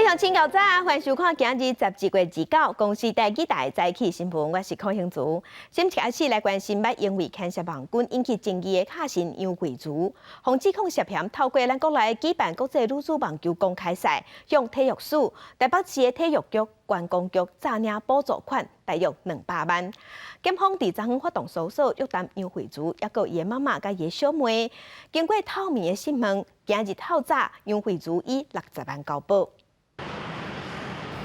各位亲友早，欢迎收看今日11月29公司台记台早起新闻，我是柯兴竹。先开始来关心，捌因为牵涉网军引起争议的卡神杨贵珠，防指控涉嫌透过咱国内举办国际女子网球公开赛，向体育署、台北市的体育局、观光局诈领补助款大约200万。检方伫昨昏发动搜索，约谈杨惠珠，也有伊的妈妈甲伊的小妹。经过透明的讯问，今日透早，杨惠珠以60万交保。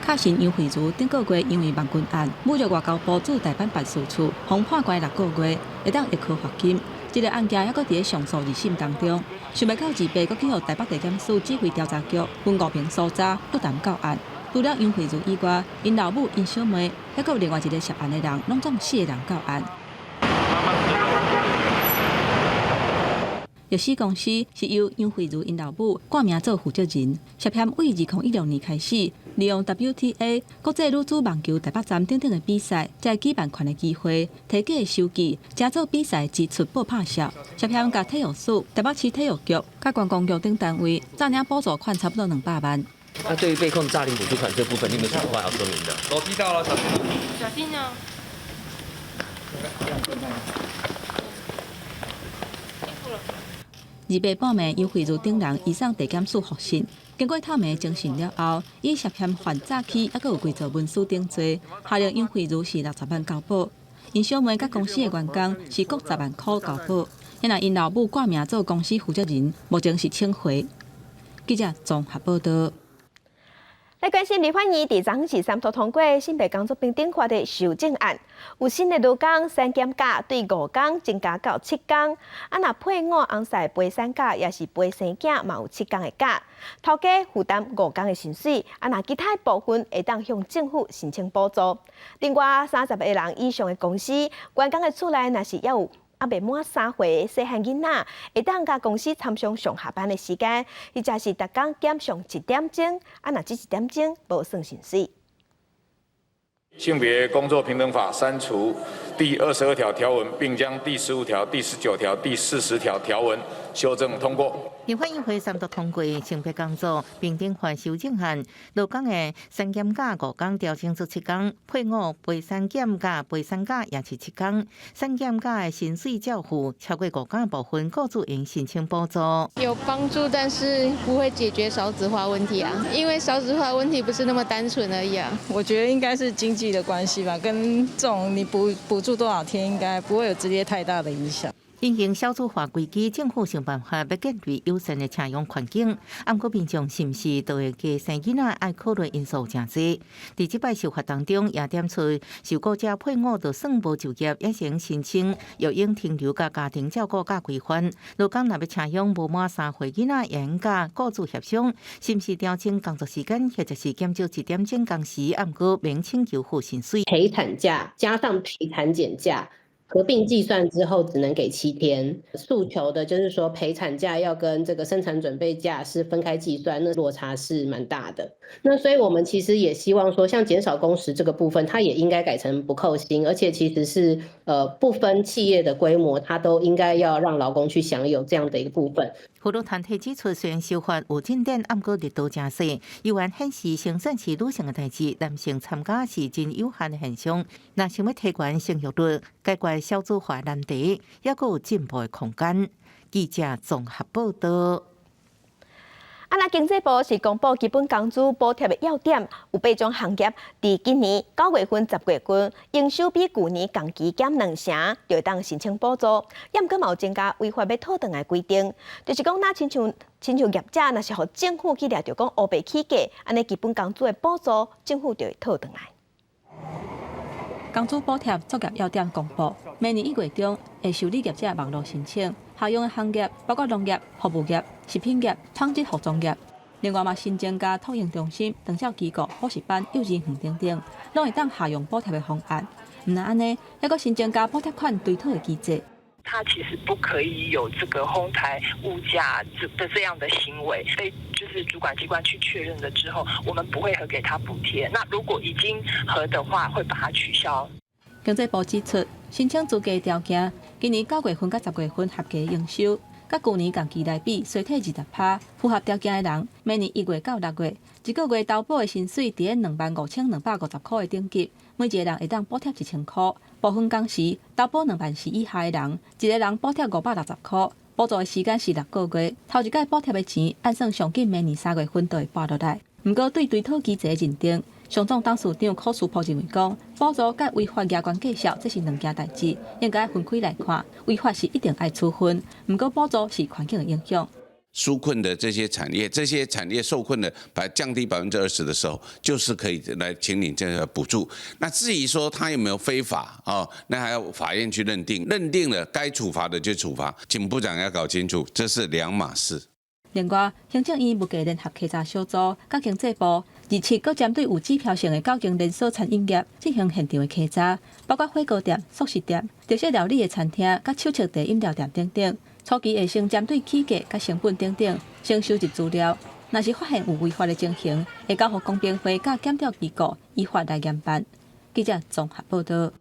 卡神杨惠珠顶个月因为网军案侮辱外交部驻台办办事处，被判关6个月，会当1颗罚金。这个案件还搁伫上诉二审当中，想袂到二爸搁去予台北地检署指挥调查局分5名搜查约谈到案。除了杨惠珠以外，因老母、因小妹，还搁有另外一个涉案的人，拢总4个人到案。律师公司是由杨惠珠因老母挂名做负责人，涉嫌为2016年开始，利用 WTA 国际女子网球台北站等等的比赛，在举办权的机会，提假的收据，假造比赛支出报拍摄，涉嫌甲体育署、台北市体育局、甲观光局等单位诈领补助款差不多200万。那对于被控诈领补助款这部分，你有没有什么话要说明的？楼梯到了，小心！小心哦！二爸半暝由惠珠等人移送地检署复讯，经过透明侦讯了后，以涉嫌犯诈欺，还有伪造文书等罪，下令杨惠珠是60万交保。因小妹甲公司的员工是各10万块交保。因因老母挂名做公司负责人，目前是请回。记者综合报道。来关心立法院第3度通过性别工作平等法的修正案，有新的劳工3减假对5天增加到7天，若配偶翁婿陪产假也是陪生囝嘛有7天的假，头家负担5天的薪水，若其他部分会当向政府申请补助。另外，30个人以上的公司，员工的厝内若是要有未满3岁的细汉囡仔，会当甲公司参详上下班的时间，或者是逐工减上1点钟，若这1点钟无算薪水。性别工作平等法删除第22条条文，并将第15条、第19条、第40条条文修正通过。立法院会3读通过性别工作平等法修正案，劳工的3减假5天调整至7天，配偶陪产减假陪产假也是7天，3减假的薪水照付超过5天的部分，雇主应申请补助。有帮助，但是不会解决少子化问题啊，因为少子化问题不是那么单纯而已啊。我觉得应该是经济的关系吧，跟这种你补助多少天，应该不会有直接太大的影响。因应少子化规矩，政府想办法要建立友善的请用环境。不过民众是不是都会加生囡仔，爱考虑因素真多。伫这摆修法当中，也点出受雇者配偶就算无就业，也先申请育婴停留甲家庭照顾假规范。劳工若要请用无满3岁囡仔，也应甲雇主协商，是不是调整工作时间，或者是减少1点钟工时，不过免请求付薪水。陪产假加上陪产检假。合并计算之后只能给7天，诉求的就是说陪产假要跟这个生产准备假是分开计算，那落差是蛮大的。那所以我们其实也希望说，像减少工时这个部分，它也应该改成不扣薪，而且其实是不分企业的规模，它都应该要让劳工去享有这样的一个部分。妇女团体指出，虽然修法有进展，不过力度真小，有缘显示生产是女性的代志，男性参加是真有限的现象。若想要提悬生育率，解决少子化难题，也有进步的空间。记者综合报道。经济部是公布基本工资补贴的要点，有8种行业，伫今年9月份、10月份营收比去年同期减2成，就会当申请补助。也毋过嘛有增加违法要讨回来规定，就是讲亲像业者，若是互政府去掠着讲乌白起价，安尼基本工资的补助，政府就会讨回来。工资补贴作业要点公布，明年1月中会受理业者网络申请。下用的行业包括农业、服务业、食品业、纺织服装业。另外嘛，新增加托婴中心、长照机构、补习班、幼稚园等等，拢会当下用补贴的方案。唔但安尼，还阁新增加补贴款追讨的机制。它其实不可以有这个哄抬物价的这样的行为，所以就是主管机关去确认了之后，我们不会核给他补贴。那如果已经核的话，会把它取消。经济部指出，申请资格条件，今年9月份到10月份合计营收甲去年同期来比衰退20%，符合条件的人，明年1月到6月1个月投保的薪水伫咧25250块的顶级，每一个人会当补贴1000块。部分工时投保2万4以下的人，一个人补贴560块。补助的时间是6个月，头一届补贴的钱按算上紧明年3月份就会拨落来。不过对追讨机制的认定，上总董事长柯树波认为讲，补助甲违法业权计效这是两件代志，应该分开来看。违法是一定爱处分，不过补助是环境的影响。纾困的这些产业受困的降低20%的时候，就是可以来请领这个补助。那至于说他有没有非法那还要法院去认定，认定了该处罚的就处罚，请部长要搞清楚，这是两码事。另外，行政院物价联合稽查小组甲经济部27搁针对有指标性的9间连锁餐饮业进行现场的稽查，包括火锅店、素食店、特色料理的餐厅、甲手摇茶饮料店等等。初期会先针对起价、甲成本等等，先收集资料。若是发现有违法的情形，会交予公平会甲检调机构依法来严办。记者综合报道。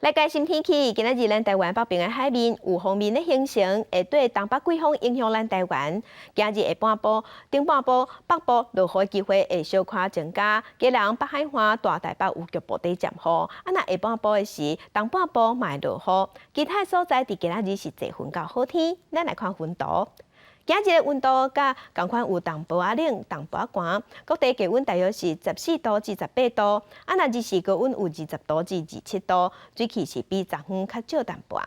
来介新天气，今仔日咱台湾北边的海面有锋面的形成，会对东北季风影响咱台湾。今日下半晡、顶半晡北部落雨机会会小可增加，基隆、北海岸、大台北有局部地暂雨。若下半晡的时，东半部嘛会落雨。其他所在伫今仔日是多云到好天。咱来看温度。今日的温度甲同款有东部啊冷、东部啊寒，各地低温大约是14度至18度。若日时高温有20度至27度，水气是比昨昏较少淡薄。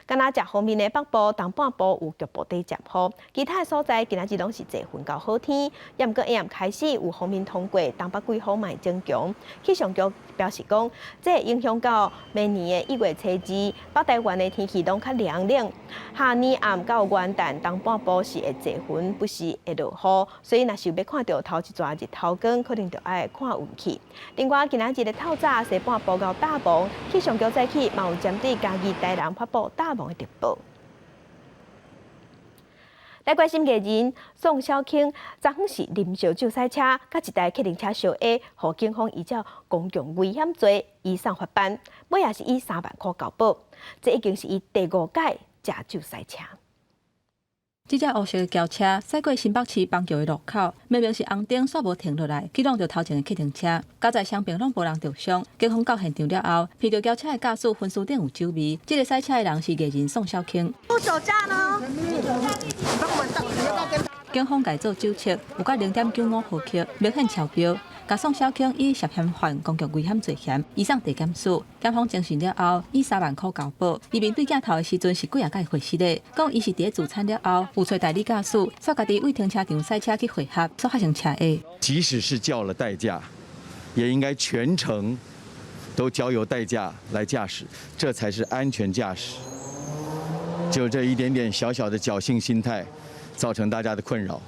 敢若食方面的北部、东半部有局部地暂雨，其他所在今仔日拢是多云到好天。也毋过下暗开始有锋面通过，东北季风嘛会增强。气象局表示讲，这影响到明年的1月初2，北台湾的天气拢较凉冷。下年暗到元旦，东半部是会多云，不时会落雨，所以若是要看到头一撮日头光，可能就爱看运气。另外，今仔日的透早西半部到大雾，气象局早起嘛有针对嘉义、台南发布大雾的特报。来关心艺人宋小卿，昨昏是啉烧酒赛车，甲一台客运车相压，互警方依照公共危险罪移送法办，尾也是以3万块交保。这已经是伊第5届驾酒赛车。这只黑色的轿车驶过新北市邦桥的路口，明明是红灯煞无停落来，启动着头前的客运车，加在双边拢无人受伤。警方到现场了后，闻到轿车的驾驶浑身顶有酒味。这个赛车的人是艺人宋小卿。不酒驾呢？警方改做酒测，有甲0.95毫克，明显超标。甲宋小卿以涉嫌犯公共危险罪嫌移送地检署，检方侦讯了后，以3万块交保。伊面对镜头的时阵是几啊届回失的，讲伊是伫自餐了后，有找代理驾驶，煞家己为停车场赛车去会合，所发生车祸。即使是叫了代驾，也应该全程都交由代驾来驾驶，这才是安全驾驶。就这一点点小小的侥幸心态，造成大家的困扰，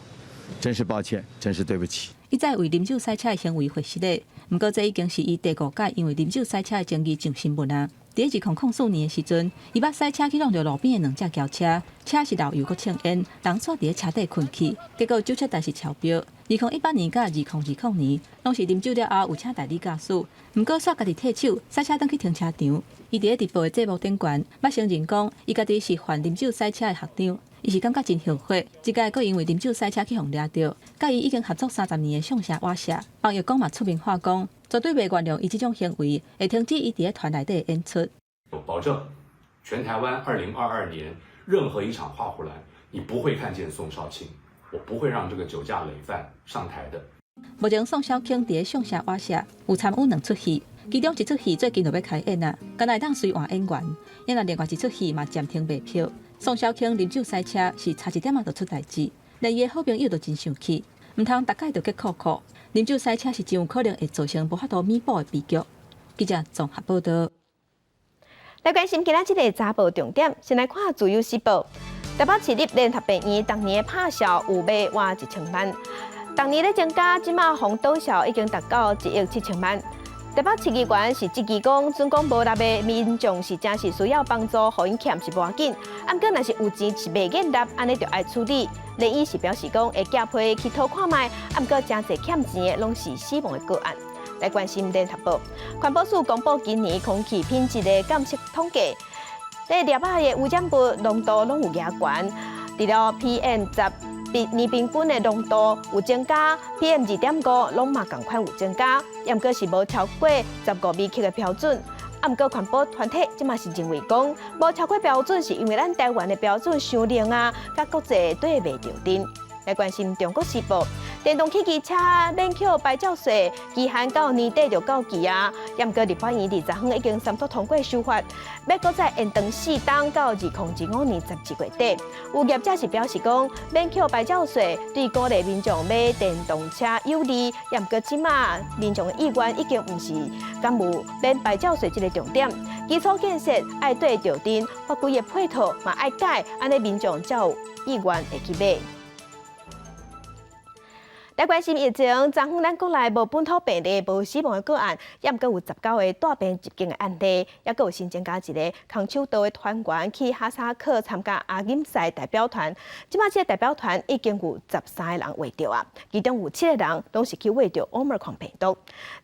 真是抱歉，真是对不起。伊在为啉酒赛车的行为回失的，不过这已经是伊第5届因为啉酒赛车的争议上新闻啊。伫2004年的时阵，伊捌赛车去撞着路边的2只轿车，车是漏油搁呛烟，人坐伫咧车底困去，结果酒测但是超标。2018年甲2020年，拢是啉酒了后有请代理驾驶，不过煞家己退手，赛车转去停车场。伊伫咧直播的节目顶悬，捌承认讲伊家己是犯啉酒赛车的学长。伊是感觉真后悔，即届佫因为啉酒赛车去互抓到，甲伊已经合作30年的上下瓦舍，网友讲嘛出面话讲，绝对袂原谅伊即种行为，会停止伊伫咧团内底的演出。我保证，全台湾2022年任何一场花火栏，你不会看见宋少卿，我不会让这个酒驾累犯上台的。目前宋小卿伫咧上下瓦舍有参与2出戏，其中1出戏最近就要开演啊，敢若当随换演员，因为另外1出戏嘛暂停卖票。宋小卿啉酒赛车是差一点仔就出代志，连伊的好朋友都真生气，唔通大概就结酷酷。啉酒赛车是真有可能会造成无法度弥补的悲剧。记者综合报道。来关心今仔日个早报重点，先来看《自由时报》。台北市立联合病院当年的拍销有卖哇1000万，当年咧增加，即马红倒销已经达到1亿7千万。台北市议员是积极讲，准讲无力的民众是真是需要帮助，互因欠是无要紧。啊，毋过若是有钱是袂愿纳，安尼就爱处理。林医师表示讲，会寄批去讨看卖，啊，毋过真侪欠钱的拢是死亡的个案。来关心联合报，环保署公布今年空气品质的监测统计，这粒仔的污染物浓度拢有加悬，除了 PM10年平均的浓度有增加 ，PM2.5拢嘛同款有增加，也毋过是无超过15微克的标准。啊，毋过环保团体即嘛是认为讲，无超过标准是因为咱台湾的标准伤冷啊，甲国际对袂着阵。来关心中国时报，电动汽机车免扣牌照税期限到年底就到期啊！也毋过立法院20号已经三读通过修法，要搁再延长4档到2025年12月底。有业者是表示讲，免扣牌照税对鼓励民众买电动车有利，也毋过即马民众的意愿已经毋是敢有免牌照税这个重点。基础建设爱对着阵，法规的配套嘛爱改，安尼民众才有意愿会去买。来关心疫情，昨昏咱国内无本土病例、无死亡的个案，也毋过有19个大病入境的案例，也佫有新增加一个空手道的团员去哈萨克参加亚锦赛代表团。即马这个代表团已经有13个人获着啊，其中有7个人拢是去获着 Omicron 病毒。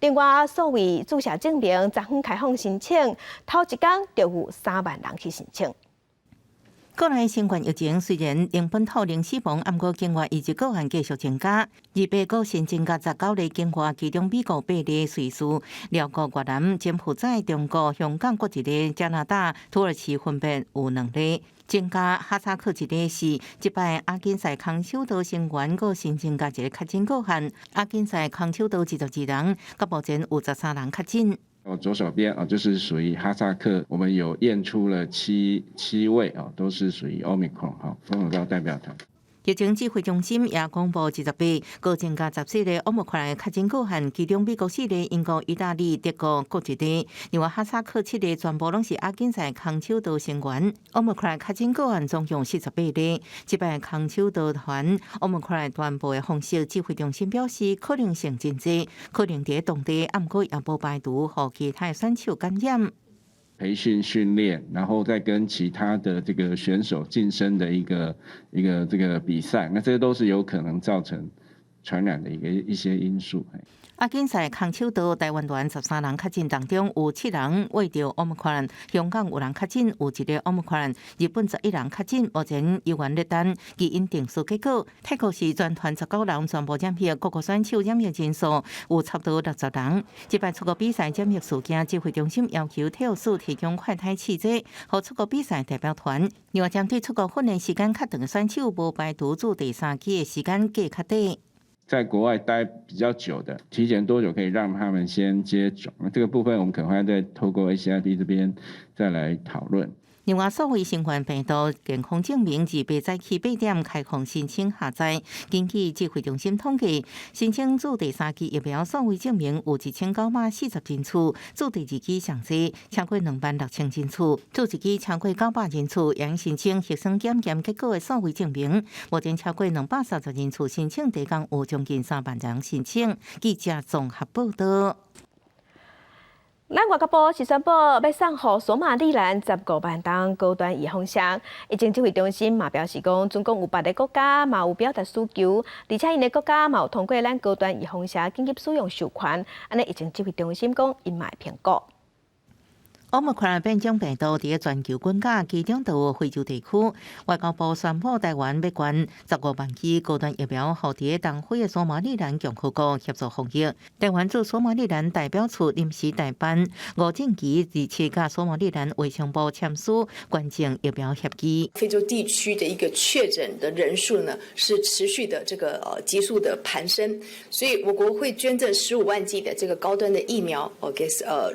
另外，所谓注射证明，昨昏开放申请，头一天就有3万人去申请。国内新冠疫情虽然零本土零死亡，毋过境外移入个案继续增加。200个新增加19例境外，其中美国8例、瑞士、辽国、越南、柬埔寨、中国、香港各1例，加拿大、土耳其分别有2例。增加哈萨克1例是即摆亚锦赛空手道成员，个新增加一个确诊个案。亚锦赛空手道22人，到目前有13人确诊。左手边就是属于哈萨克，我们有验出了七位都是属于 Omicron 风雨道代表团。疫情指挥中心也公布28个增加14例 Omicron 确诊个案，其中美国4例、英国、意大利、德国各1例，另外哈萨克7例，全部拢是亚锦赛空手道成员。Omicron 确诊个案总共48例，即摆空手道团 Omicron 传播的方式，指挥中心表示可能性真低，可能伫当地，毋过也无排除互其他选手感染。培训训练，然后再跟其他的这个选手晋升的一个这个比赛，那这些都是有可能造成传染的一些因素。亚锦赛空手道台湾团13人确诊当中，有7人获着 Omicron， 香港有人确诊，有1个 Omicron， 日本11人确诊，目前医院在等基因定数结果。泰国是全团19人全部染疫，各国选手染疫人数有差不多60人。即摆出国比赛染疫事件，指挥中心要求体育署提供快筛试剂，予出国比赛代表团。另外，针对出国训练时间较长的选手，无排除做第3期的时间加较短。在国外待比较久的，提前多久可以让他们先接种？那这个部分我们可能会再透过 ACIP 这边再来讨论。另外，所谓新冠病毒健康证明200早起8点开放申请下载。根据指挥中心统计，申请做第3期疫苗所谓证明有1940人次，做第2期上济超过26000人次，做1期超过900人次，也申请核酸检验结果的所谓证明。目前超过230人次申请，地港有将近3万人申请。记者综合报道。咱外交部是宣布要送予索马利兰15万吨高端预防箱。疫情指挥中心嘛表示讲，总共有8个国家嘛有表达需求，而且因个国家嘛有通过咱高端预防箱紧急使用授权。安尼疫情指挥中心讲，因嘛会评估。Omicron 变种病毒伫全球滚价，其中就有非洲地区。外交部宣布，台湾要捐15万剂高端疫苗，予伫东非的索马利兰共和国协助防疫。台湾驻索马利兰代表处临时代办吴正基27甲索马利兰卫生部签署捐赠疫苗协议。非洲地区的一个确诊的人数呢，是持续的这个急速的攀升，所以我国会捐赠15万剂的这个高端的疫苗，给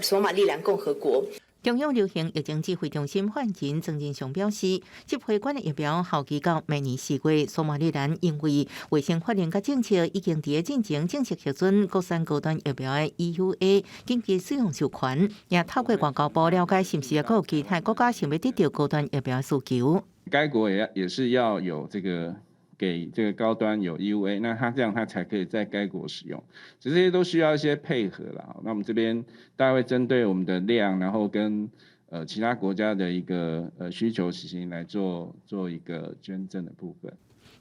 索马利兰共和国。中央流行疫情指挥中心发言人曾仁祥表示，这批捐的疫苗效期到明年4月。索马利兰因为卫生法令甲政策已经伫进行正式核准国产高端疫苗的 EUA 紧急使用授权，也透过外交部了解是不是还有其他国家想要得到高端疫苗的需求。该国也是要有这个。给这个高端有 EUA， 那它这样它才可以在该国使用，这些都需要一些配合啦。那我们这边大概会针对我们的量，然后跟其他国家的一个需求情形来做一个捐赠的部分。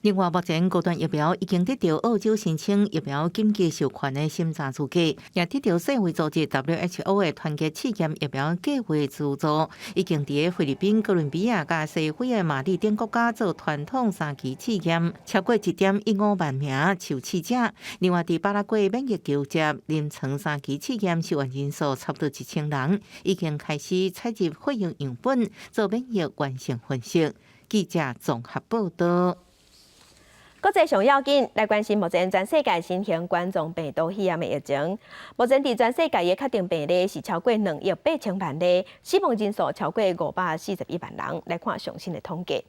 另外，目前高端疫苗已经得到澳洲申请疫苗紧急授权的审查资格，也得到世卫组织 WHO 的团结试验疫苗计划资助，已经伫菲律宾、哥伦比亚甲西非的马里等国家做传统3期试验，超过1.15万名受试者。另外，伫巴拉圭免疫纠结临床3期试验受验人数差不多1000人，已经开始采集血液样本做免疫完成分析。记者综合报道。国际上要紧，来关心目前全世界新型冠状病毒肺炎的疫情。目前伫全世界的确定病例是超过2亿8千万例，死亡人数超过541万人。来看最新的统计，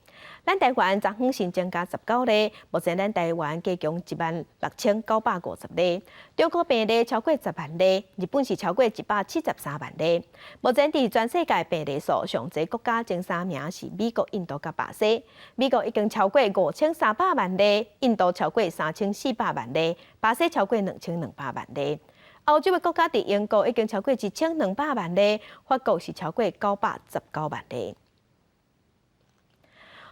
咱台湾昨昏新增加19例，目前咱台湾加强16950例，中国病例超过10万例，日本是超过173万例。目前伫全世界病例数上侪国家前3名是美国、印度甲巴西，美国已经超过5300万例。印度超过3400万例，巴西超过2200万例。欧洲的国家伫英国已经超过1200万例，法国是超过919万例。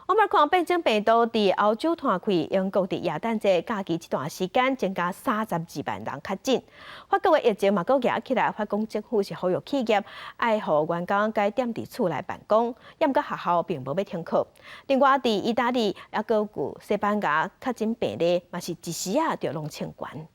Omicron 变种病毒伫欧洲传开，英国伫耶诞节假期这段时间增加32万人确诊。法国的疫情嘛阁压起来，法国政府是呼吁企业爱互员工该踮伫厝内办公，也毋过学校并无要停课。另外，伫意大利也阁有西班牙确诊病例，嘛是一时就弄清悬。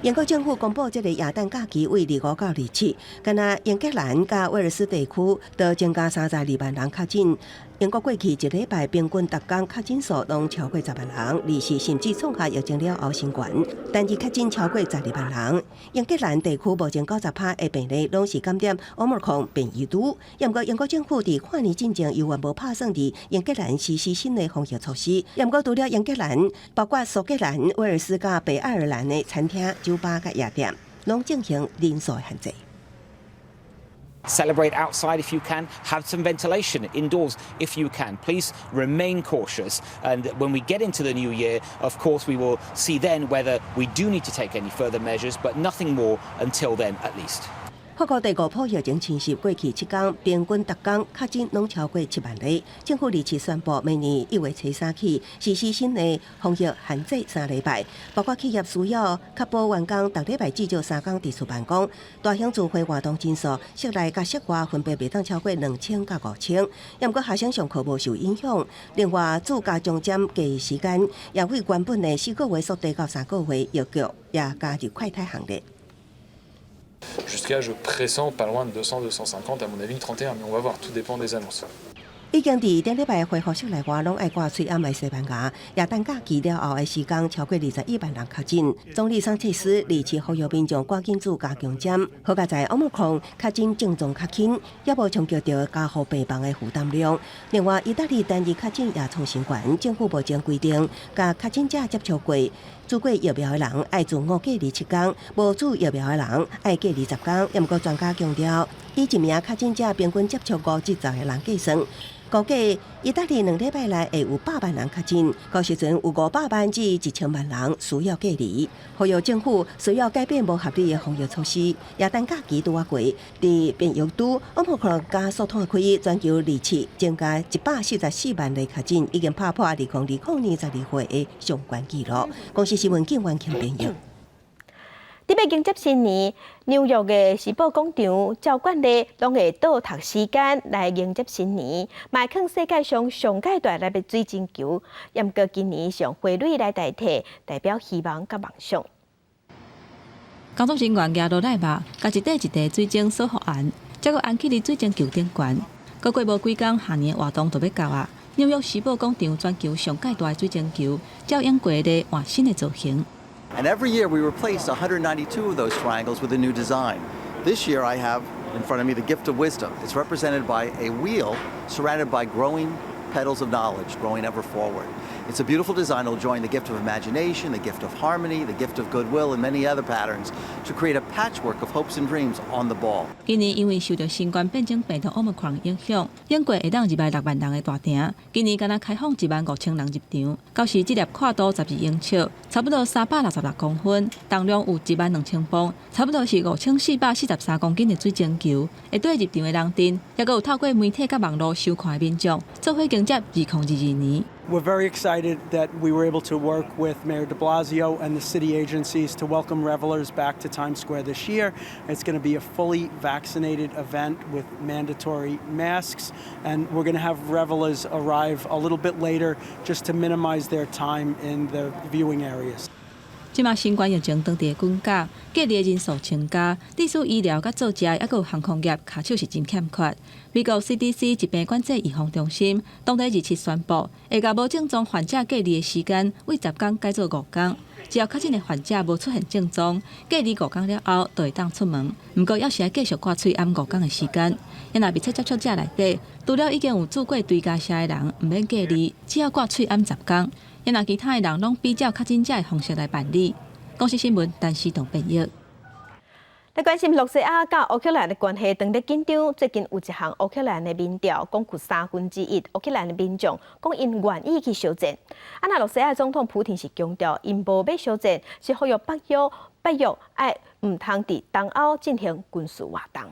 英国政府公布，这个耶诞假期为25到27，敢若英格兰甲威尔斯地区都增加32万人确诊。英国过去1礼拜平均每天确诊数拢超过10万人，利息甚至创下疫情了后新高，单日确诊超过12万人。英格兰地区目前90%的病例拢是感染 Omicron 变异株，也毋过英国政府伫跨年进前又完无拍算伫英格兰实施新的防疫措施，也毋过除了英格兰，包括苏格兰、威尔斯甲北爱尔兰的餐厅、酒吧甲夜店，拢进行人数的限制。Celebrate outside if you can. Have some ventilation indoors if you can. Please remain cautious. And when we get into the new year, of course, we will see then whether we do need to take any further measures, but nothing more until then at least. 法国第5波疫情侵袭过去7天，平均每天确诊拢超过7万例。政府2次宣布，明年1月初3起实施新的防疫限制3礼拜，包括企业需要确保员工每礼拜至少3天伫厝办公。大型聚会活动人数，室内甲室外分别袂当超过2000甲5000。也毋过学生上课无受影响。另外，自家中检假期时间，也为原本的4个月缩短到3个月，药局也加入快筛行列。Jusqu'à, je pressens pas loin de 200, 250, à mon avis, une 31, mais on va voir, tout dépend des annonces. 已经伫顶礼拜恢复室内外拢爱挂喙暗来西班牙，耶诞假期了后的时间超过21万人确诊。总理桑切斯2次呼吁民众赶紧做加强检，好加在 Omicron 确诊症状较轻，也无冲击到加护病房的负担量。另外，意大利单日确诊也创新高，政府目前规定，甲确诊者接触过疫苗的人爱自我隔离7天，无注疫苗的人爱隔离10天。也毋过专家强调，以1名确诊者平均接触50个人计算。估计意大利2礼拜内会有8万人确诊，到时阵有500万至1000万人需要隔离。呼吁政府需要改变无合理的防疫措施。耶诞假期拄啊过，伫变异株 Omicron 加速拓开，全球2次增加144万例确诊，已经打破2020年12月的上悬纪录。公司新闻警员请编译。伫要迎接新年，纽约的时报广场照惯例拢会倒读时间来迎接新年，迈向世界上上界大粒的水晶球。也毋过今年是用花蕊来代替，代表希望甲梦想。工作人员举落来吧，甲一块一块水晶锁好安，再搁安起伫水晶球顶悬。过无几工，下年活动就要到啊！纽约时报广场全球上界大的水晶球，照应过的换新的造型。And every year we replace 192 of those triangles with a new design. This year I have in front of me the gift of wisdom. It's represented by a wheel surrounded by growing petals of knowledge, growing ever forward. It's a beautiful design. It'll join the gift of imagination, the gift of harmony, the gift of goodwill, and many other patterns to create a patchwork of hopes and dreams on the ball. 今年因为受到新冠变种病毒 Omicron 影响，英国会当206万人的大厅，今年敢若开放15000人入场。到时这粒跨度12英尺，差不多366公分，重量有12000磅，差不多是5443公斤的水晶球，会对入场的人阵，也阁有透过媒体甲网络收看的民众，做伙迎接2022年。We're very excited that we were able to work with Mayor de Blasio and the city agencies to welcome revelers back to Times Square this year. It's going to be a fully vaccinated event with mandatory masks, and we're going to have revelers arrive a little bit later just to minimize their time in the viewing areas. 即马新冠疫情当地滚价，隔离的人数增加，致使医疗甲造价，抑个航空业卡手是真欠缺。美国 CDC 疾病管制预防中心当地27宣布，会甲无症状患者隔离的时间为10天改做5天。只要确诊的患者无出现症状，隔离5天了后，就会当出门。不过，要是要继续挂喙按5天的时间。因若密切接触者内底，除了已经有住过追加社的人，唔免隔离，只要挂喙按10天。因若其他的人拢比较确诊者的方式来办理。公司新闻，陈思彤编译。来关心洛西亚甲乌克兰的关系当得紧张。最近有一项乌克兰的民调，讲有1/3乌克兰的民众讲因愿意去休战。那洛西亚总统普廷是强调，因无要休战，是呼吁北约爱唔通伫东欧进行军事活动。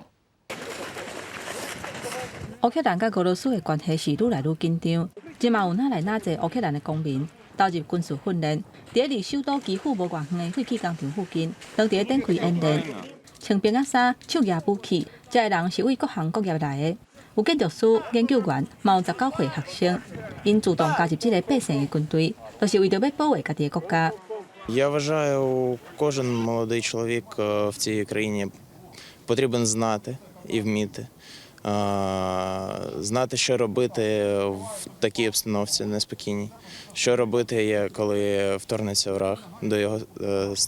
乌克兰甲俄罗斯的关系是愈来愈紧张。即嘛有哪来哪侪乌克兰的公民投入军事训练，伫离首都基辅无偌远的废弃工厂附近，当地展开演练。穿平安衫、手举武器，这些人是为各行各业来的，有建筑师、研究员，嘛有19岁学生。因主动加入这个百姓的军队，就是为着要保卫家己的国家。Я вважаю, кожен молодий чоловік в цій країні потрібен знати і вміти. Знати, що робити в такій обстановці неспокійній, що робити, коли вторгнеться враг до його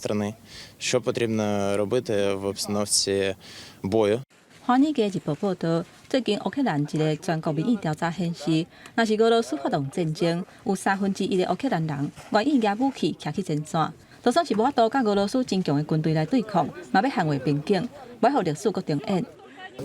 країни, що потрібно робити в обстановці бою. 华尔街日报报道，最近乌克兰一个全国民意调查显示，若是俄罗斯发动战争，有1/3的乌克兰人愿意举武器徛去前线，就算是无法度甲俄罗斯真强的军队来对抗，嘛要捍卫边境，不要互历史搁重演。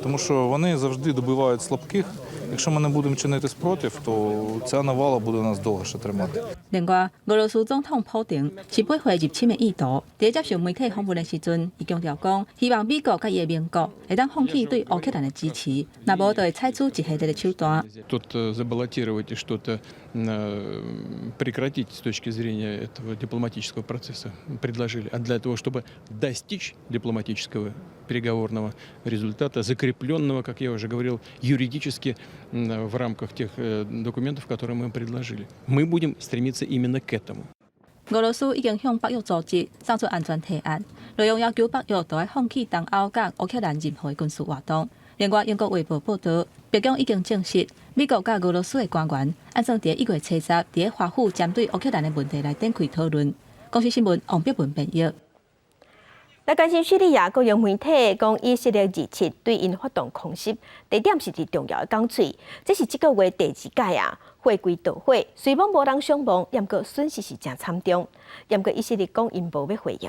Тому що вони завжди добивають слабких. Якщо ми не будемо чинити спротив, то ця навала буде нас довго ще тримати. 另外，俄罗斯总统普京是8岁入侵的意图。在接受媒体访问的时阵，伊强调讲，希望美国甲伊的盟国会当放弃对乌克兰的支持，若无就会采取一系列的手段。Тут забаллотировать и что-то прекратить с точки зрения этого дипломатического процесса предложили. А для того, чтобы достичь дипломатического переговорного результата, закрепленного, как я уже говорил, юридически в рамках тех документов, которые мы предложили. Мы будем стремиться именно к этому. 俄罗斯已经向北约组织送出安全提案，内容要求北约都要放弃东欧甲乌克兰任何军事活动。另外，英国卫报报道，白宫已经证实，美国甲俄罗斯的官员按算伫1月7日伫华府针对乌克兰的问题来展开讨论。公司新闻王碧文编译。 来关心叙利亚国营媒体讲，以色列27对因发动空袭，地点是伫重要的港喙。这是这个月第2届啊，火归导火，虽讲无人伤亡，但过损失是真惨重。但过以色列讲因无要回应。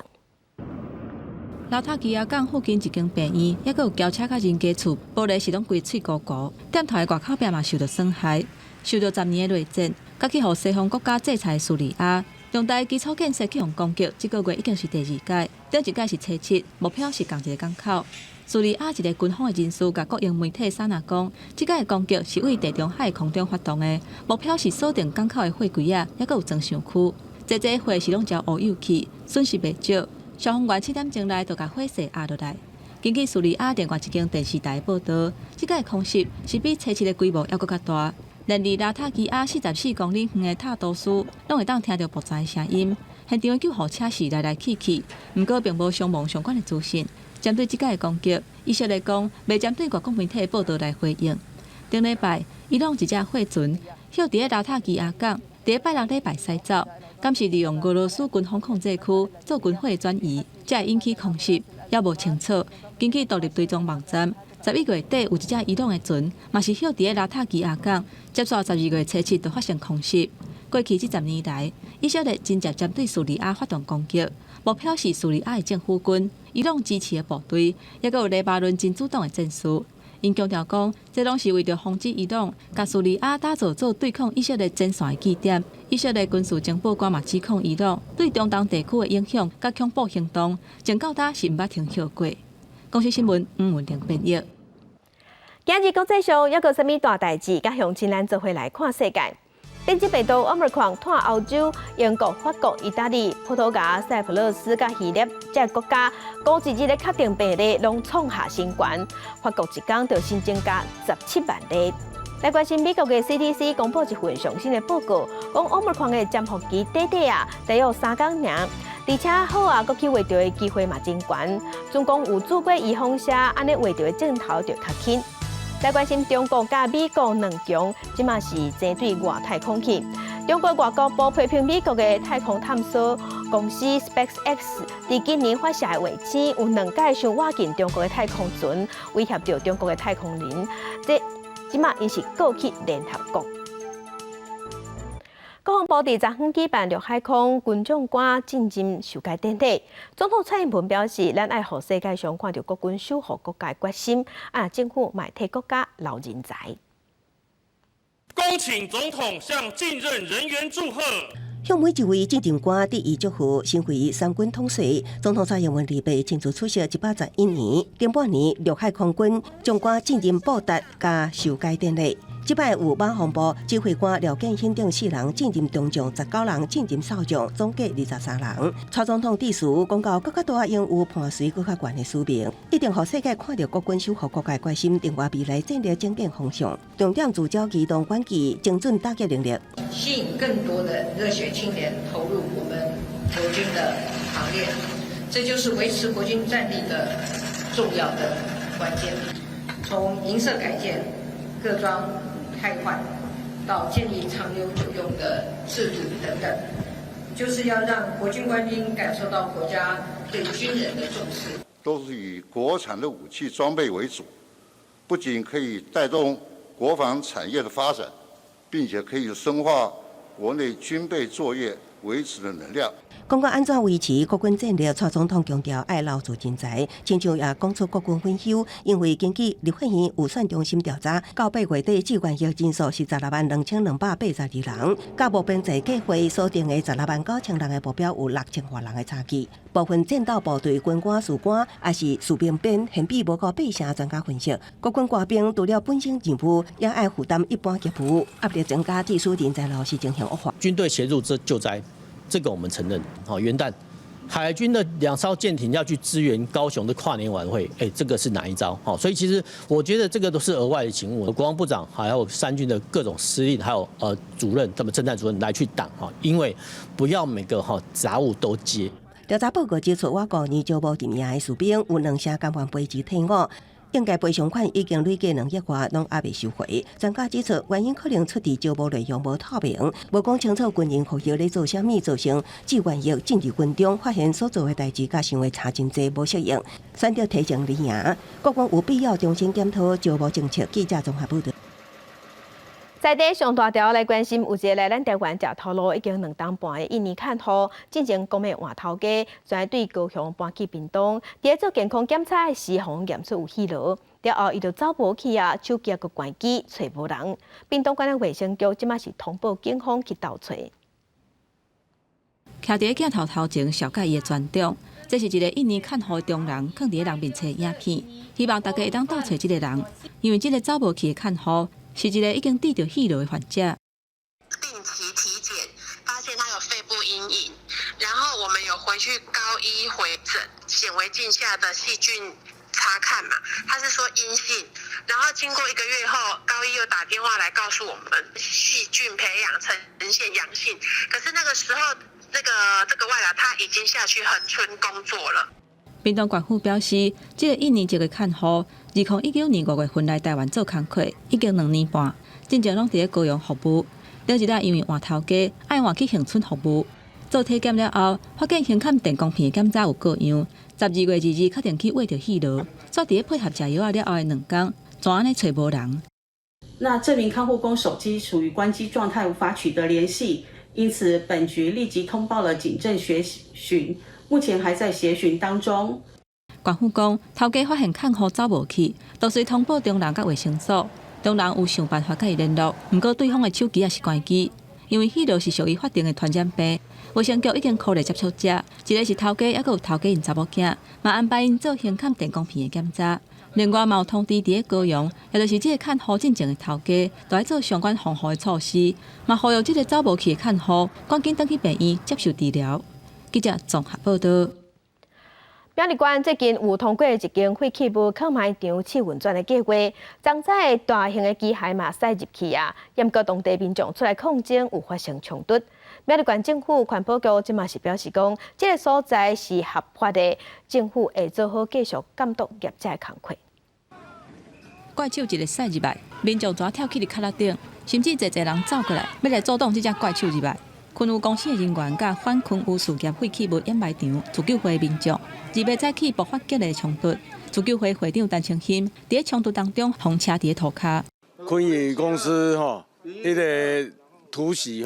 拉塔基亚港附近一间病院，还有轿车甲人家厝，玻璃是拢规碎糊糊，店头的外口壁嘛受到损害。受到10年的内战，甲去互西方国家制裁叙利亚。 中大基础建设去用攻击，这个月已经是第2届，顶一届是初7，目标是同一个港口。叙利亚一个军方的人士甲国营媒体撒那讲，这届的攻击是为地中海空中发动的，目标是锁定港口的货柜啊，还有装箱区。这货是拢交乌有去，损失袂少。消防员7点钟内就甲火势压落来。根据叙利亚另外一间电视台报道，这届的空袭是比初7的规模还佫较大。 连离拉塔基亚44公里远的塔多苏，拢会当听到爆炸的声音。现场的救护车是来来去去，不过并无伤亡相关的资讯。针对这届的攻击，以色列讲未针对外国媒体的报道来回应。顶礼拜，伊朗一只货船向伫拉塔基亚港，伫拜六礼拜驶走，敢是利用俄罗斯军方控制区做军火转移，才会引起空袭，也无清楚。根据独立追踪网站。 11月底有一只伊朗的船，嘛是向伫拉塔基亚港，接续12月初7就发生空袭。过去这10年来，以色列真正针对叙利亚发动攻击，目标是叙利亚的政府军、伊朗支持的部队，也有黎巴嫩真主党的战士。因强调讲，这拢是为着防止伊朗甲叙利亚打造做对抗以色列前线的据点。以色列军事情报官嘛指控伊朗对中东地区的影响甲恐怖行动，从到打是毋捌停歇过。公司新闻吴文玲编译。 今日国际上还有啥物大代志？甲乡亲咱做伙来看世界。变种病毒 Omicron 拖欧洲、英国、法国、意大利、葡萄牙、塞浦路斯、甲希腊这国家，估计日确定病例拢创下新高。法国一天就新增加17万例。来关心美国嘅 CDC 公布一份上新嘅报告，讲 Omicron 嘅潜伏期短只有3天尔，而且好搁去活着嘅机会嘛真悬。总共有做过预防者，安尼活着嘅镜头就较轻。来关心中国甲美国两强，即嘛是针对外太空去。中国外交部批评美国嘅太空探索公司 SpaceX 伫今年发射嘅卫星有2届想挖进中国嘅太空船，威胁到中国嘅太空人。即马因是告去联合国。国防部伫昨昏举办陆海空军长官进任授阶典礼，总统蔡英文表示，咱爱互世界上看到国军守护国家决心，政府卖替国家留人才。恭请总统向继任人员祝贺。向每一位进任官致以祝福。身为三军统帅，总统蔡英文礼拜亲自出席111年丁半年陆海空军将官进任报答加授阶典礼。这摆有马防部指挥官廖建兴等4人进任中将，19人进任少将，总计23人。蔡总统致辞讲到，各界都应有伴随更较悬的使命，一定让世界看到国军守护国家决心，定位未来战略精简方向，重点聚焦机动管制精准打击能力，吸引更多的热血青年投入我们国军的行列，这就是维持国军战力的重要的关键。从营舍改建、各装汰换到建立长久久用的制度等等，就是要让国军官兵感受到国家对军人的重视。都是以国产的武器装备为主，不仅可以带动国防产业的发展，并且可以深化国内军备作业维持的能量。讲到安怎维持国军战略，蔡总统强调爱留住人才，亲像也讲出国军分休，因为根据立法院预算中心调查，到8月底志愿役人数是162282人，甲目标在计划所定的169000人的目标有6000多人的差距。部分战斗部队军官、士官也是士兵编，现比无够8成。专家分析，国军官兵除了本身任务，也爱负担一般职务，压力增加，技术人才流失情形恶化。军队协助救灾。这个我们承认，元旦海军的2艘舰艇要去支援高雄的跨年晚会，这个是哪一招？所以其实我觉得这个都是额外的勤务，国防部长还有三军的各种司令，还有主任，他们政战主任来去挡，因为不要每个杂务都接。调查报告指出，我国年招募任业的士兵有2成甘愿赔钱退伍。应该赔偿款已经累计2亿外，拢还未收回。专家指出，原因可能出自招募内容无透明，无讲清楚军人服役咧做啥物，造成志愿役进入军中，发现所做的代志甲想的差真济，无适应，选择提前离营。国军有必要重新检讨招募政策。记者综合报道。在地上大条来关心，有一个来咱台湾食头路已经2冬半的印尼看护，进前公的换头家，全对高雄搬去屏东，伫做健康检查的时，互验出有气流，了后伊就走无去啊，手机个关机，找无人。屏东县的卫生局即马是通报警方去调查。徛伫镜头头前小介伊的专长，这是一个印尼看护的中人，放伫人面前影片，希望大家会当倒找这个人，因为这个走无去的看护。是一个已经治着肺痨的患者。定期体检，发现他有肺部阴影，然后我们有回去高医回诊，显微镜下的细菌查看嘛，他是说阴性，然后经过1个月后，高医又打电话来告诉我们细菌培养呈现阳性，可是那个时候这个外劳他已经下去恒春工作了。屏东县府表示，这个印尼籍的看护，2019年5月份来台湾做工课，已经2年半，之前拢伫咧高雄服务。了一日因为换头家，爱换去恒春服务，做体检了后，发现胸坎电光片检查有各样。12月2日确定去挖着气痨，煞伫咧配合食药了后的2天，怎安尼找无人？那这名看护工手机处于关机状态，无法取得联系，因此本局立即通报了警政协巡。目前还在协寻当中。县府讲，头家发现看护走无去，就随通报中人甲卫生所，中人有想办法甲伊联络，不过对方的手机也是关机，因为迄落是属于法定的传染病。卫生局已经扣了接触者，一个是头家，还佫有头家因查某囝，嘛安排因做胸坎电光片的检查。另外，嘛有通知伫高雄，也就是即个看护进前的头家，都要做相关防护的措施，嘛呼吁即个走无去的看护，赶紧转去病院接受治疗。记者综合报道。苗栗县最近有通过一间废弃物坑埋场试运转的计划，装载大型的机械嘛驶入去啊，严过当地民众出来抗争，有发生冲突。苗栗县政府环保局即嘛是表示讲，这个所在是合法的，政府会做好继续监督业者的工作。怪兽一个驶入来，民众全跳起伫脚拉顶，甚至侪人走过来，要来阻挡这只怪兽入来。昆务公司的人员甲反昆务事业废弃物掩埋场自救会民众2月早起爆发激烈冲突，自救会会长陈清兴伫冲突当中红车伫涂骹。昆务公司迄个突袭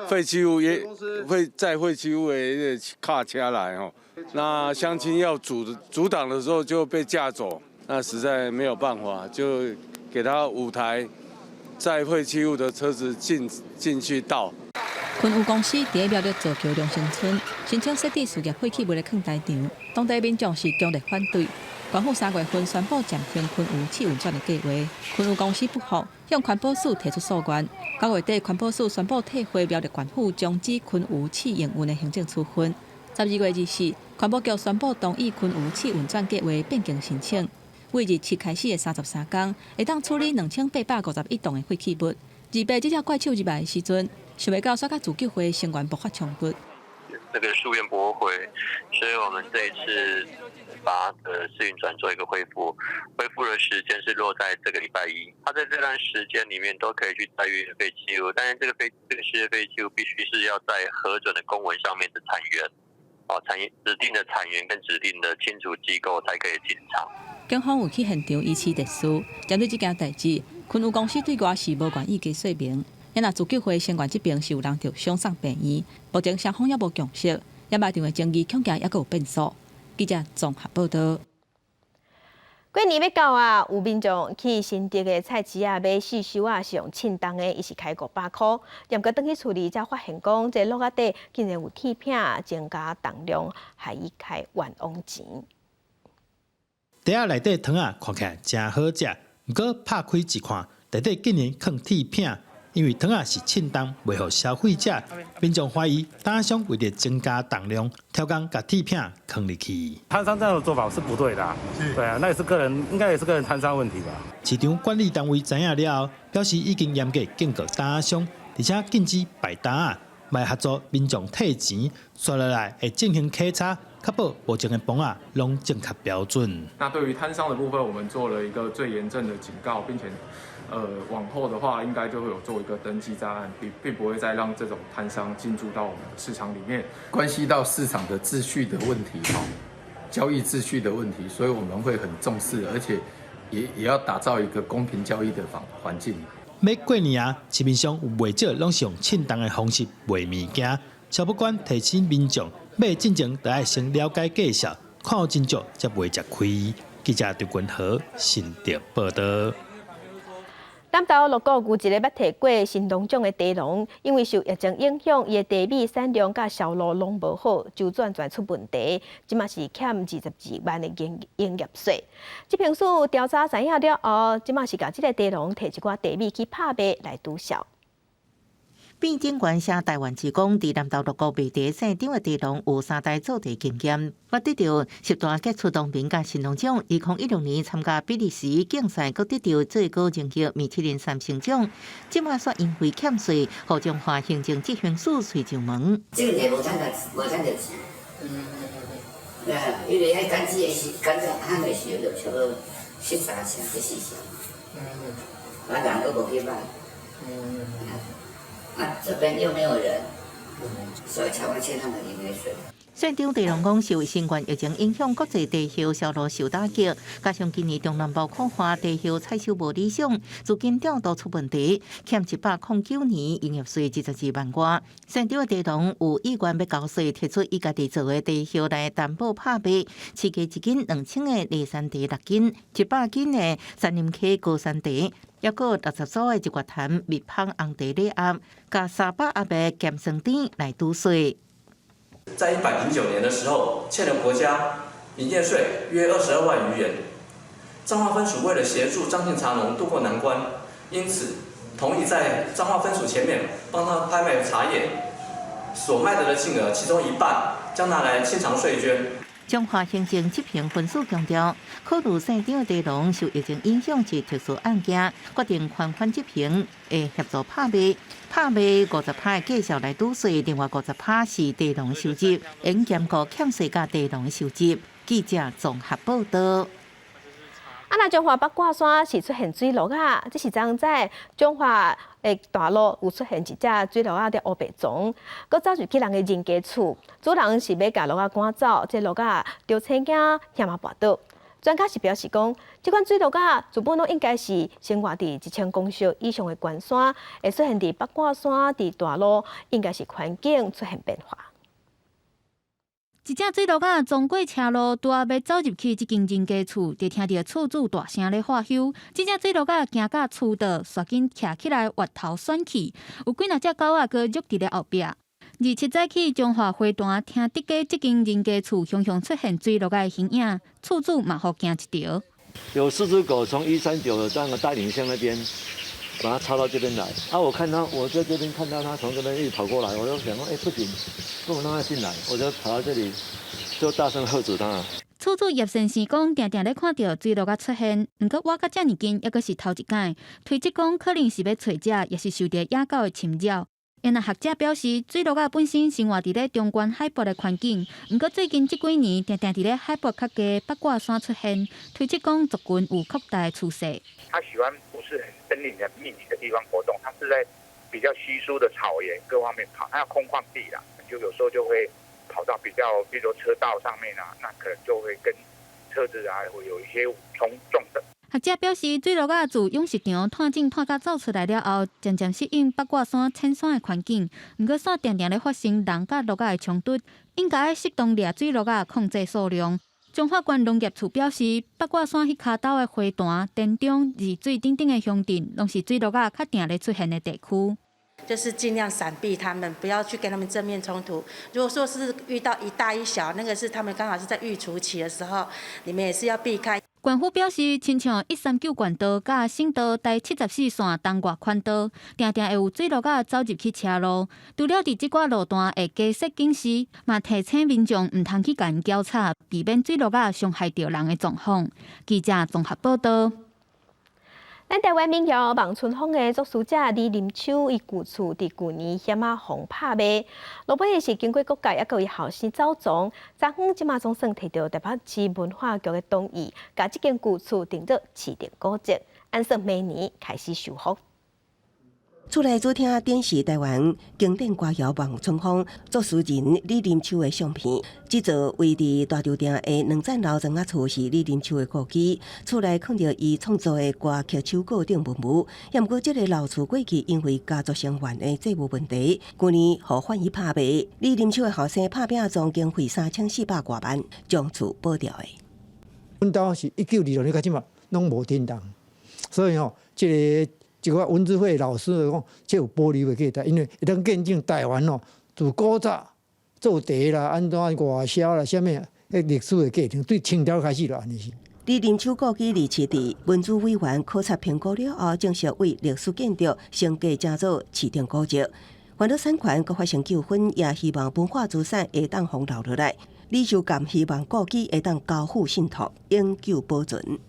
废弃物也会载废弃物的那个卡车来那乡亲要阻挡的时候就被架走，那实在没有办法，就给他5台载废弃物的车子进去倒。昆务公司伫苗栗造桥龙兴村申请设置事业废弃物的坑台场，当地民众是强烈反对。县府3月份宣布暂停昆务试运转的计划，昆务公司不服，向环保署提出诉愿。9月底，环保署宣布退回苗栗县府终止昆务试营运的行政处分。12月24，环保局宣布同意昆务试运转计划变更申请，为日期开始的33天，会当处理2851吨的废弃物。2月这只怪兽入来的时阵，想袂到煞甲自救会成员爆发冲突。这个书院驳回，所以我们这一次把试运转做一个恢复，恢复的时间是落在这个礼拜1。它在这段时间里面都可以去载运废弃物，但是这个事业废弃物必须是要在核准的公文上面的产源，指定的产源跟指定的清除机构才可以进场。警方有去现场移除特殊，针对这件代志，昆务公司对外是无愿意加说明。因若自救会成员这边是有人着伤送病院，目前双方也无共识，掩埋场的争议恐惊还阁有变数。记者综合报道。过年要到啊，有民众去新竹的菜市啊买四收啊，是用称重的，伊是开500块，严过转去处理，才发现讲这落仔底竟然有铁片，增加重量，还伊开冤枉钱。袋仔内底汤啊，看起来真好食，不过拍开一看，内底竟然放铁片。因为汤啊是称重，袂互消费者，民众怀疑摊商为了增加重量，挑工把铁片放入去。摊商这样的做法是不对的、啊，对啊，那也是应该也是个人摊商问题吧。市场管理单位知影了后，表示已经严格警告摊商，而且禁止摆摊啊，卖合作民众退钱，刷落来会进行稽查，确保目前的棚啊拢正确标准。那对于摊商的部分，我们做了一个最严正的警告，并且。往后的话，应该就会有做一个登记在案，并不会再让这种摊商进驻到我们的市场里面。关系到市场的秩序的问题，交易秩序的问题，所以我们会很重视，而且也要打造一个公平交易的环境。每过年啊，市面上有袂少拢是用称重的方式卖物件，消保官提醒民众买进前都要先了解价钱，看有真足才袂吃亏。记者对君和新竹报道。南投鹿谷有一个捌摕过新农种的茶农，因为受疫情影响，伊的茶米产量甲销路拢无好，就转出问题，即嘛是欠22万的营业税。这评数调查知影了后，即嘛是甲这个茶农摕一寡茶米去拍卖来赌销。变景观写台湾志工，伫南投鹿谷卖茶生长的茶农有3代做茶经验，我得到10大杰出农民甲新农奖。2016年参加比利时竞赛，阁得到最高荣誉米其林3星奖。即马煞因为欠税，互中华行政执行署催上门。这个茶无赚到钱。因为迄赶制的是赶制汉的时候就差不多13成、14成。人阁无去买。这边又没有人，所以才会欠他们营业税。县长地龙讲，受新冠疫情影响，国际茶叶销路受打击，加上今年中南部可花茶叶采收无理想，资金调度出问题，欠109年营业税22万外。县长的地龙有意愿要交税，提出伊家己做的茶叶来担保拍卖，市价1斤2000的梨山茶6斤，100斤的山林溪高山茶。还有60组的一月坛蜜香红茶礼盒，加300盒的咸酸甜来赌税。在109年的时候，欠了国家营业税约22万余元。彰化分署为了协助张姓茶农渡过难关，因此同意在彰化分署前面帮他拍卖茶叶，所卖得的金额其中一半将拿来清偿税捐。彰化行政执行分署强调，考虑县长茶农受疫情影响是特殊案件，决定宽缓执行，会协助拍卖50%计数来抵税，另外50%是茶农收入，应兼顾欠税甲茶农收入。记者综合报道。那彰化八卦山是出现水鹿啊，这是昨在彰化的大路有出现一只水鹿啊，在乌白种，佮走入去人的人家厝，主人是要甲鹿啊赶走，这鹿啊着青惊险啊跋倒。专家是表示讲，这款水鹿啊，原本拢应该是生活伫1000公尺以上的悬山，会出现伫八卦山伫大路，应该是环境出现变化。一只水鹿仔撞过车路，拄要走入去这间人家厝，就听到厝主大声咧喝休。这只水鹿仔行到厝倒，率紧徛起来，挖头喘气。有几若只狗仔佮喐伫咧后壁。27早起，彰化花坛听得过这间人家厝，常常出现水鹿仔的形影，厝主嘛好惊一条。有4只狗从139的那个大岭乡那边。把它抄到这边来我看到我在这边看到它从这边一直跑过来，我就想说，不行，不能让它进来，我就跑到这里，就大声喝止它。厝主叶先生讲，定定咧看到水鹿仔出现，不过我甲遮尔近，抑阁是头一摆。推测讲，可能是要找者，也是受到野狗的侵扰。因学者表示，水鹿仔本身生活伫咧中关海拔的环境，不过最近这几年定定伫咧海拔较低八卦山出现，推测讲族群有扩大的趋势。它喜欢不是很森林的密集的地方活动，它是在比较稀疏的草原各方面跑，它要空旷地啦，就有时候就会跑到比较，比如说车道上面啊，那可能就会跟车子啊会有一些冲撞的。学者表示，水鹿仔自养殖场探井探甲走出来了后，渐渐适应八卦山浅山的环境。不过，山定定咧发生人甲鹿仔的冲突，应该适当掠水鹿仔控制数量。彰化县农业处表示，八卦山迄骹斗的花坛、田中、二水等等的乡镇，拢是水鹿仔较定咧出现的地区。就是尽量闪避他们，不要去跟他们正面冲突。如果说是遇到一大一小，那个是他们刚好是在育雏期的时候，你们也是要避开。县府表示，亲像139县道甲省道第74线东外宽道，定定会有水鹿仔走入去车路。除了伫即寡路段会加设警示，嘛提醒民众毋通去甲因交叉，避免水鹿仔伤害到人的状况。记者综合报道。咱台湾民谣望春风的作词者李林秋，伊旧厝伫去年险风拍卖，落尾是经过各界抑个伊后生走踪，昨昏即马总算摕到台北市文化局的同意，甲即间旧厝定做市定古迹，按算明年开始修复。厝内主听电视台湾经典歌谣《望春风》作词人李林秋的相片。这座位伫大稻埕的2层楼庄仔厝是李林秋的故居，厝内放着伊创作的歌曲手稿等文物。也毋过，这个老厝过去因为家族成员的债务问题，去年互反伊拍卖。李林秋的后生拍拼总经费3400多万，将厝保掉的。阮兜是1926年到即嘛，拢无震动，所以这个。一个文字会老师讲，这有玻璃会记得，因为会当见证台湾自古早做茶啦、安怎外销啦、啥物，历史的过程，对清朝开始啦，安尼是。李林秋故居二期伫文资委员考察评估了后，正式为历史建筑升格加做市定古迹。烦恼产权佮发生纠纷，也希望文化资产会当防留落来。李秀感希望故居会当交付信托，永久保存。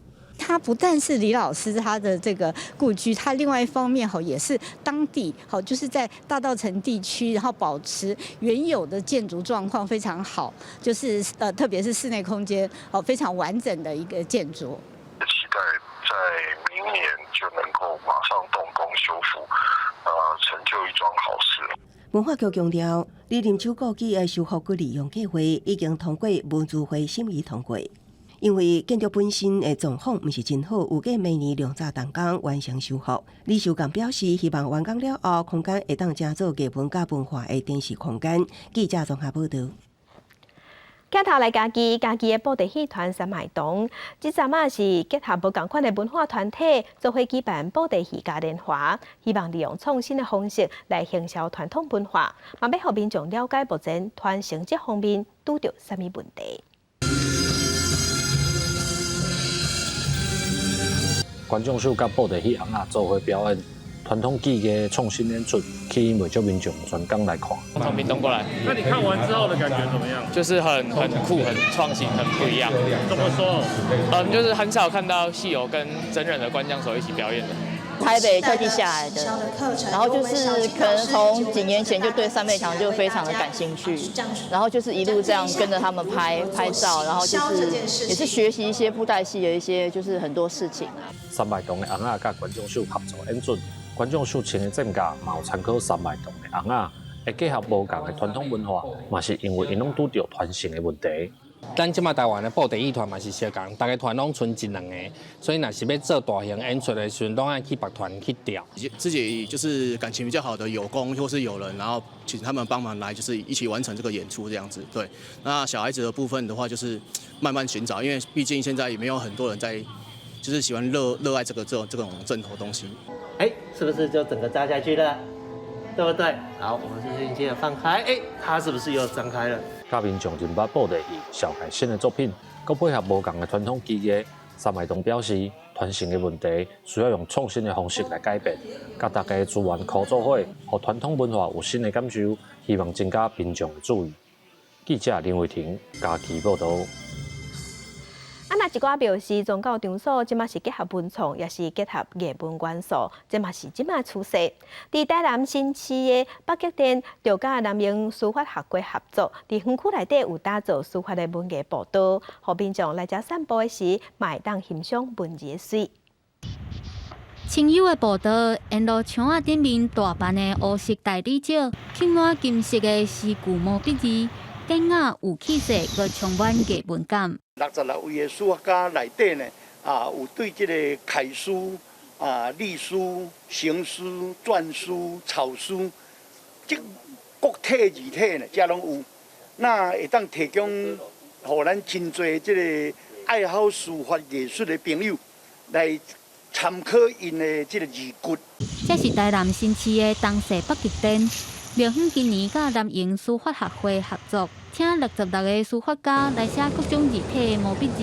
他不但是李老师他的这个故居，他另外一方面也是当地就是在大稻埕地区，然后保持原有的建筑状况非常好，就是特别是室内空间非常完整的一个建筑。期待在明年就能够马上动工修复，成就一桩好事。文化局强调，李林秋故居的修复佮利用计划已经通过文资会审议通过。因为建筑本身的状况毋是真好，预计明年2早动工完成修复。李秀刚表示，希望完工了后，空间会当加做艺文甲文化的电视空间。记者综合报道。镜头来家己的布袋戏团三脉堂，即阵啊是结合无共款的文化团体，做伙举办布袋戏嘉年华，希望利用创新的方式来行销传统文化，嘛要互民众了解目前团成绩方面拄着啥物问题。观众秀甲布袋戏翁仔做伙表演。传统技艺创新演出，吸引袂少民众全港来看。从屏东过来，那你看完之后的感觉怎么样？就是很酷、很创新、很不一样。怎么说？就是很少看到戏友跟真人的官将手一起表演的。台北特地下来的，然后就是可能从几年前就对三倍强就非常的感兴趣，然后就是一路这样跟着他们拍照，然后就是也是学习一些布袋戏的一些就是很多事情啊。三脉洞的翁仔甲观众秀合作演出，观众秀穿的阵甲嘛有参考三脉洞的翁仔，会结合无共的传统文化，嘛是因为因拢拄到传承的问题。咱即马台湾的布袋戏团嘛是相共，大家团拢剩一两个，所以若是要做大型演出的时阵，拢爱去别团去调。自己就是感情比较好的友工或是友人，然后请他们帮忙来，就是一起完成这个演出这样子。对，那小孩子的部分的话，就是慢慢寻找，因为毕竟现在也没有很多人在，就是喜欢热爱这种正头东西。是不是就整个扎下去了？对不对？好，我们是接着放开，它是不是又张开了？甲民众认捌布袋戏，小改新的作品，佮配合无共的传统技艺，三脉洞表示，传承的问题需要用创新的方式来改变，甲大家资源合作伙，互传统文化有新的感受，希望增加民众的注意。记者林伟霆家己报道。那一寡表示，宗教场所即马是结合文创，也是结合艺文元素，这嘛是即马趋势。伫台南新市的北极店，就甲南营书法学会合作，伫园区内底有打造书法的文艺步道，互民众来遮散步的时，嘛会当欣赏文字的水。清幽的步道，沿路墙仔顶面大版的乌色大理石，嵌满金色的是古毛笔字。简雅有气势，佮充满艺文感。66位的书法家内底呢，有对这个楷书、隶书、行书、篆书、草书，即各体字体呢，遮拢有。那会当提供，互咱真侪这个爱好书法艺术的朋友来参考因的这个字骨。这是台南新市的东势北极店。庙远今年甲南营书法学会合作，请66个书法家来写各种字体的毛笔字，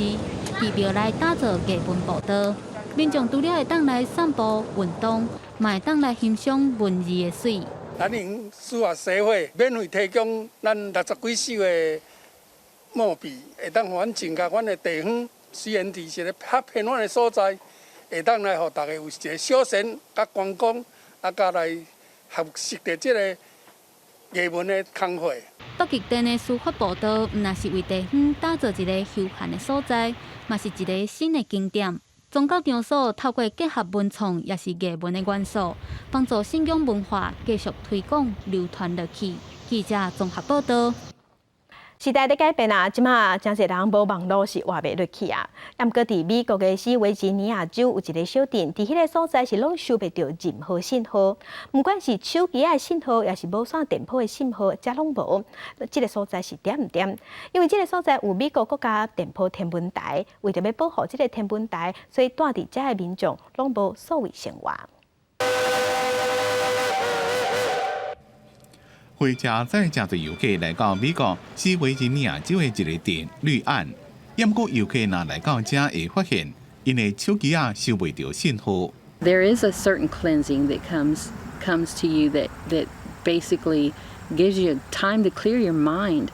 伫庙内打造艺文步道。民众除了会当来散步运动，嘛会当来欣赏文字的水。南营书法协会免费提供咱60几首的毛笔，会当互咱增加阮的地方，虽然伫一个较偏远的所在，会当来互大家有一个休闲、甲观光，甲来合适的这个。艺文的工会。北极店的书法步道，毋但是为地方打造一个休闲的所在，嘛是一个新的景点。宗教场所透过结合文创，也是艺文的元素，帮助信仰文化继续推广流传落去。记者综合报道。时代在改变啊，即马真侪人无网络是活袂落去啊。毋过伫美国的西维吉尼亚州有一个小镇，伫迄个所在是拢收袂到任何信号，毋管是手机的信号，也是无线电波的信号，遮拢无。即个所在是点毋点？因为即个所在有美国国家电波天文台，为着要保护即个天文台，所以住伫遮的民众拢无所谓生活。回家载真侪游客来到美国西维吉尼亚州的一个镇绿岸，不过游客若来到遮会发现，因的手机收袂到信号。There is a certain cleansing that comes to you that basically gives you time to clear your mind.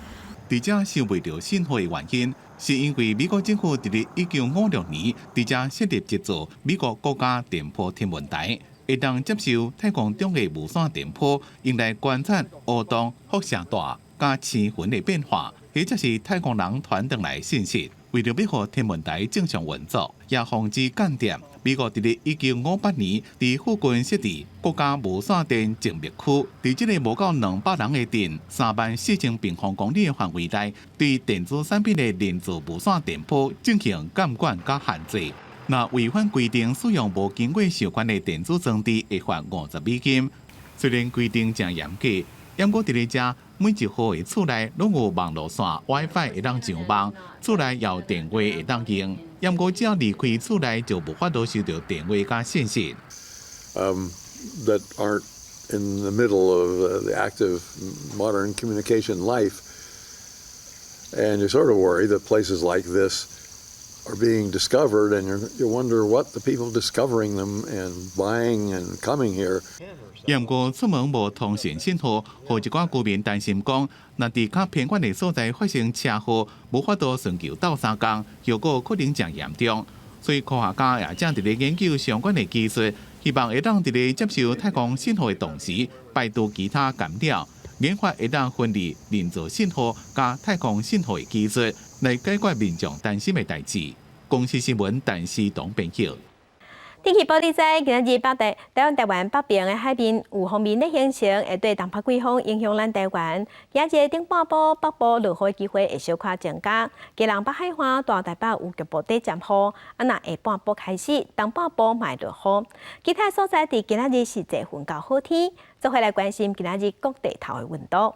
伫遮收袂到信号的原因，是因为美国政府伫1956年伫遮设立一座美国国家电波天文台。会当接受太空中的无线电波，用来观察黑洞、辐射带、甲星云的变化，或者是太空人传回来信息。为了要让天文台正常运作，也防止间谍，美国伫1958年伫附近设置国家无线电静谧区，伫这个无到200人的镇，34000平方公里的范围内，对电子产品的连续无线电波进行监管甲限制。若违反规定使用无经过授权的电子装置，会罚$50。虽然规定真严格，不过伫咧遮每一户的厝内拢有网络线 WiFi 会当上网，厝内也有电话会当用。不过只要离开厝内，就无法度收到电话甲信息。That aren't in the middle of the active modern communication life, and you sort of worry that places like this are being discovered, and you wonder what the people discovering them and buying and coming here. 不过出门无通讯信号，互一寡居民担心讲，若伫较偏远的所在发生车祸，无法度寻求斗相共，后果可能真严重。所以科学家也正伫咧研究相关的技术，希望会当伫咧接受太空信号的同时，排除其他干扰，研发会当分离人造信号加太空信号的技术，来解决民众担心的代志。公司新闻陈思东编辑。天气报道在今日北台台湾北边的海边有锋面的形成，会对东北季风影响咱台湾。今日顶半部北部落雨的机会会小可增加，基隆北海岸大台北有局部短暂雨，若下半部开始东半部卖落雨。其他所在伫今仔日是侪云到好天，做伙来关心今仔日各地头的温度。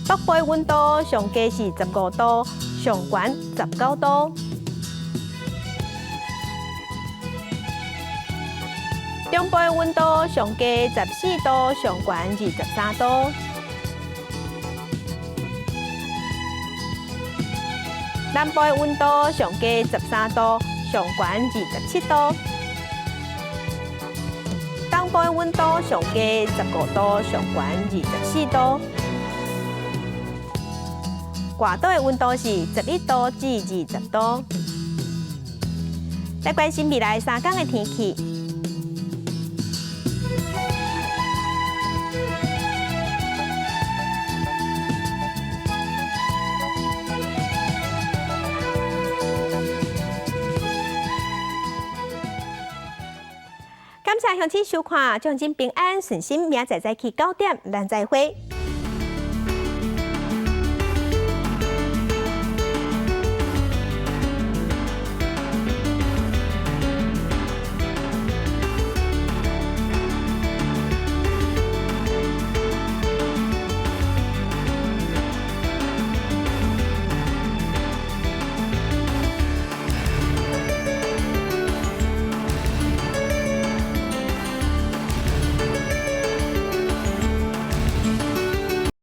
北部的温度上低是15度。上悬19度，中部的温度上低14度，上悬23度，南部的温度上低13度，上悬27度，东部的温度上低15度，上悬24度。外岛的温度是11度至20度。来关心未来3天的天气。感谢乡亲收看，祝您平安顺心，明仔载起9点，咱再会。